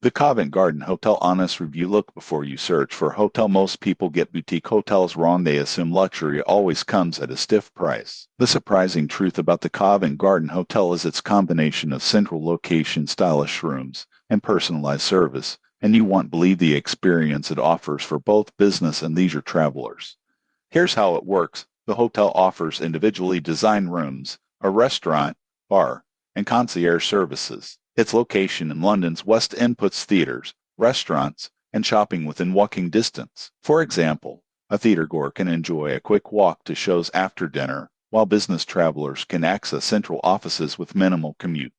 The Covent Garden Hotel Honest Review. Look before you search for a hotel. Most people get boutique hotels wrong. They assume luxury always comes at a stiff price. The surprising truth about the Covent Garden Hotel is its combination of central location, stylish rooms, and personalized service, and you won't believe the experience it offers for both business and leisure travelers. Here's how it works. The hotel offers individually designed rooms, a restaurant, bar, and concierge services. Its location in London's West End puts theaters, restaurants, and shopping within walking distance. For example, a theatergoer can enjoy a quick walk to shows after dinner, while business travelers can access central offices with minimal commute.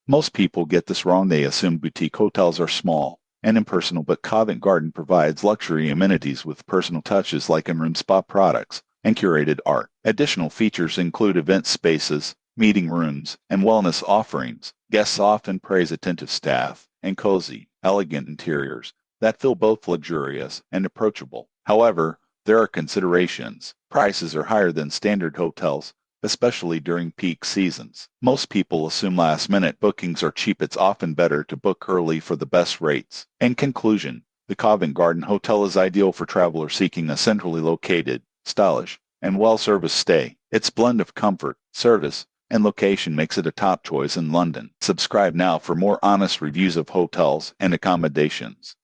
Most people get this wrong. They assume boutique hotels are small and impersonal, but Covent Garden provides luxury amenities with personal touches like in-room spa products and curated art. Additional features include event spaces, meeting rooms, and wellness offerings. Guests often praise attentive staff and cozy, elegant interiors that feel both luxurious and approachable. However, there are considerations. Prices are higher than standard hotels, especially during peak seasons. Most people assume last-minute bookings are cheap. It's often better to book early for the best rates. In conclusion, the Covent Garden Hotel is ideal for travelers seeking a centrally located, stylish, and well-serviced stay. Its blend of comfort, service, and location makes it a top choice in London. Subscribe now for more honest reviews of hotels and accommodations.